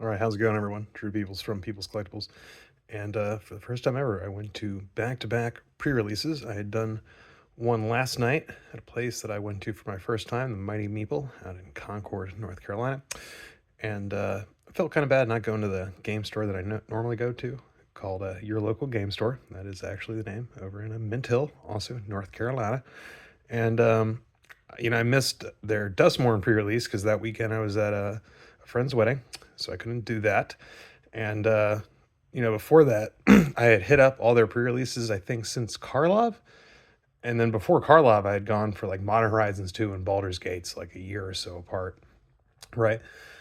All right, how's it going, everyone? True Peoples from People's Collectibles. And for the first time ever, I went to back-to-back pre-releases. I had done one last night at a place that I went to for my first time, the Mighty Meeple out in Concord, North Carolina. And I felt kind of bad not going to the game store that I normally go to, called Your Local Game Store. That is actually the name, over in Mint Hill, also North Carolina. And I missed their Dustmorn pre-release because that weekend I was at a friend's wedding, so I couldn't do that. And before that, I had hit up all their pre-releases, I think, since Karlov. And then before Karlov, I had gone for like Modern Horizons 2 and Baldur's Gates like a year or so apart, right?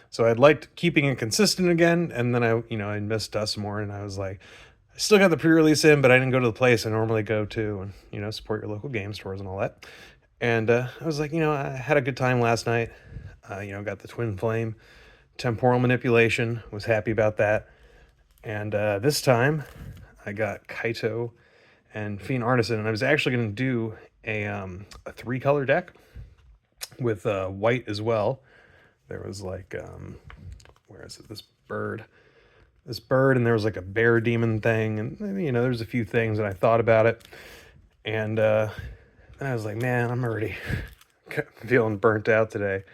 So I'd liked keeping it consistent again, and then I missed Dustmorn, and I was like, I still got the pre-release in, but I didn't go to the place I normally go to, and support your local game stores and all that. And I was like, I had a good time last night. Got the Twin Flame temporal manipulation, was happy about that. And this time I got Kaito and Fiend Artisan, and I was actually going to do a three-color deck with white as well. There was like, where is it? This bird, and there was like a bear demon thing, and there's a few things, and I thought about it, and I was like, man, I'm already feeling burnt out today.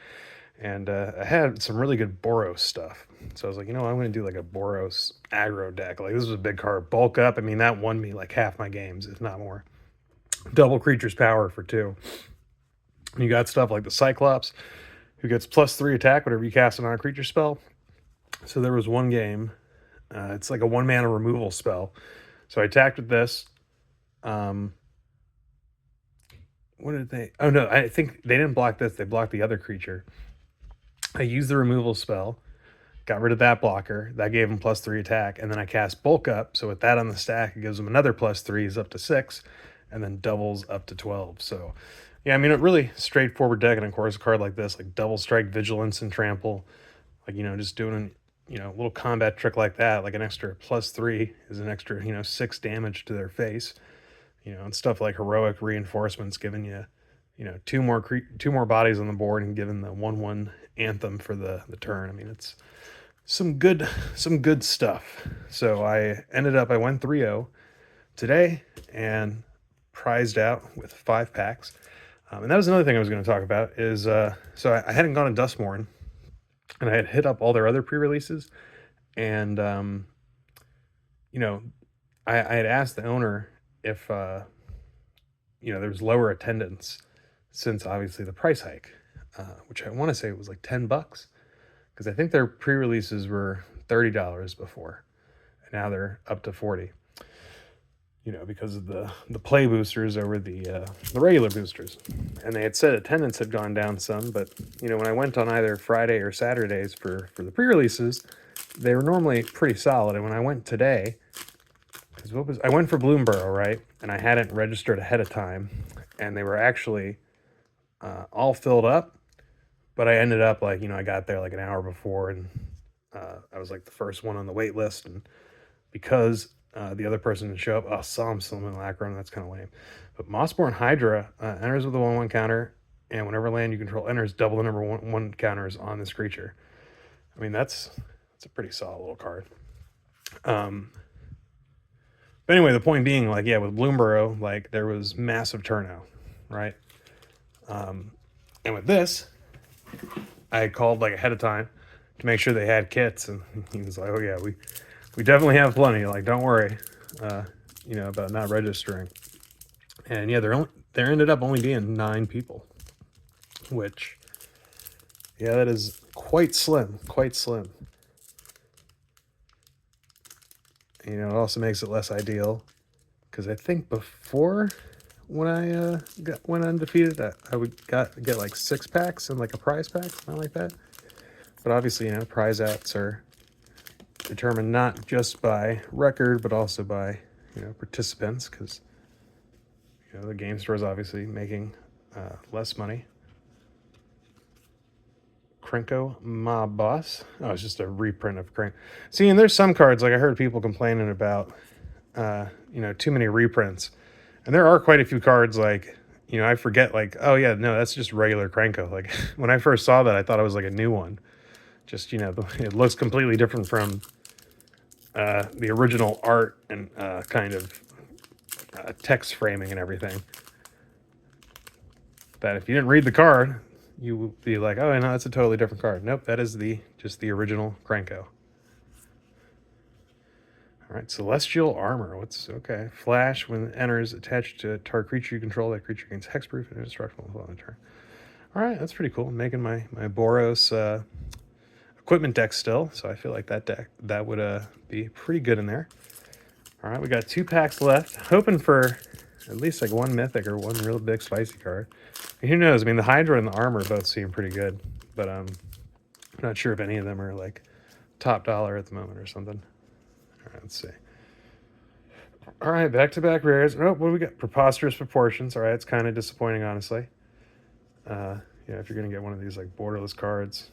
And I had some really good Boros stuff. So I was like, I'm going to do like a Boros Aggro deck. Like, this was a big card. Bulk up. I mean, that won me like half my games, if not more. Double creature's power for 2. You got stuff like the Cyclops, who gets +3 attack whenever you cast it on a creature spell. So there was one game. It's like a 1-mana removal spell. So I attacked with this. What did they... Oh, no, I think they didn't block this. They blocked the other creature. I used the removal spell, got rid of that blocker. That gave him +3 attack. And then I cast Bulk Up. So with that on the stack, it gives him another +3. He's up to 6. And then doubles up to 12. So, yeah, I mean, a really straightforward deck. And, of course, a card like this, like Double Strike, Vigilance, and Trample. Like, just doing, a little combat trick like that. Like an extra +3 is an extra, 6 damage to their face. And stuff like Heroic Reinforcements giving you, two more bodies on the board and giving the 1/1 anthem for the turn. I mean, it's some good stuff. So I went 3-0 today and prized out with 5 packs. And that was another thing I was going to talk about is so I hadn't gone to Dustmorn, and I had hit up all their other pre-releases, and I had asked the owner if there was lower attendance since obviously the price hike, which I want to say it was like $10, because I think their pre-releases were $30 before, and now they're up to 40. Because of the play boosters over the regular boosters, and they had said attendance had gone down some, but when I went on either Friday or Saturdays for the pre-releases, they were normally pretty solid. And when I went today, because I went for Bloomburrow, right, and I hadn't registered ahead of time, and they were actually all filled up, but I ended up like I got there like an hour before, and I was like the first one on the wait list, and because the other person didn't show up, I saw him still in Lacron. That's kind of lame. But Mossborn Hydra enters with a 1/1 counter, and whenever land you control enters, double the number 1/1 counters on this creature. I mean, that's a pretty solid little card. But anyway, the point being, like, yeah, with Bloomburrow, like, there was massive turnout, right? And with this, I called like ahead of time to make sure they had kits, and he was like, "Oh yeah, we definitely have plenty. Like, don't worry, about not registering." And yeah, there ended up only being 9 people, which, yeah, that is quite slim, It also makes it less ideal, because I think before, when I went undefeated, I would get like 6 packs and like a prize pack, something like that. But obviously, prize outs are determined not just by record, but also by participants, because the game store is obviously making less money. Krenko Mob Boss. Oh, it's just a reprint of Krenko. See, and there's some cards, like I heard people complaining about, too many reprints. And there are quite a few cards, like, I forget, like, oh yeah, no, that's just regular Krenko. Like, when I first saw that, I thought it was like a new one. Just, you know, it looks completely different from the original art and kind of text framing and everything. That if you didn't read the card, you would be like, oh, no, that's a totally different card. Nope, that is just the original Krenko. All right, Celestial Armor. Okay? Flash when it enters attached to target creature you control. That creature gains hexproof and indestructible on the turn. All right, that's pretty cool. I'm making my Boros equipment deck still, so I feel like that would be pretty good in there. All right, we got 2 packs left. Hoping for at least like 1 mythic or 1 real big spicy card. And who knows? I mean, the Hydra and the Armor both seem pretty good, but I'm not sure if any of them are like top dollar at the moment or something. All right, let's see. All right, back-to-back rares. Oh, what do we got? Preposterous Proportions. All right, it's kind of disappointing, honestly. Yeah, if you're going to get one of these like borderless cards,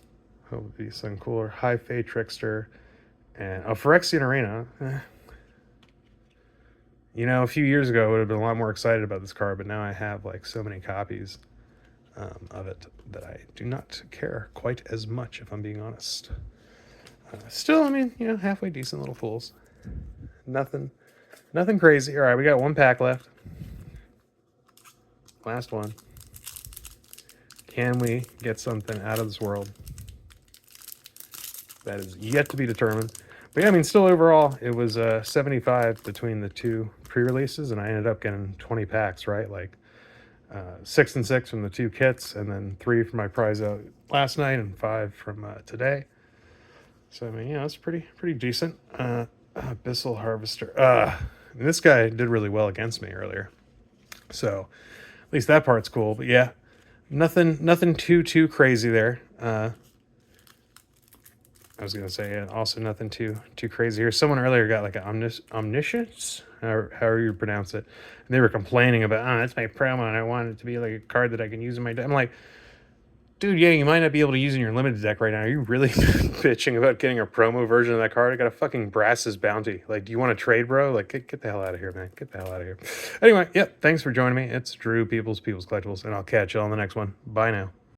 hope it'd be something cooler. High Fey Trickster. And Phyrexian Arena. You know, a few years ago, I would have been a lot more excited about this card, but now I have like so many copies of it that I do not care quite as much, if I'm being honest. Still, I mean, you know, halfway decent little fools. Nothing crazy. All right, we got 1 pack left. Last one. Can we get something out of this world? That is yet to be determined. But yeah, I mean, still overall, it was 75 between the 2 pre-releases, and I ended up getting 20 packs, right? Like 6 and 6 from the 2 kits, and then 3 from my prize out last night, and 5 from today. So I mean, yeah, it's pretty decent. Abyssal Harvester. I mean, this guy did really well against me earlier, so at least that part's cool. But yeah, nothing too crazy there. I was gonna say, also nothing too crazy here. Someone earlier got like an omniscience, however you pronounce it, and they were complaining about, oh, that's my promo, and I want it to be like a card that I can use in my deck. I'm like, dude, yeah, you might not be able to use in your limited deck right now. Are you really bitching about getting a promo version of that card? I got a fucking Brass's Bounty. Like, do you want to trade, bro? Like, get the hell out of here, man. Get the hell out of here. Anyway, yep, thanks for joining me. It's Drew, People's Collectibles, and I'll catch you on the next one. Bye now.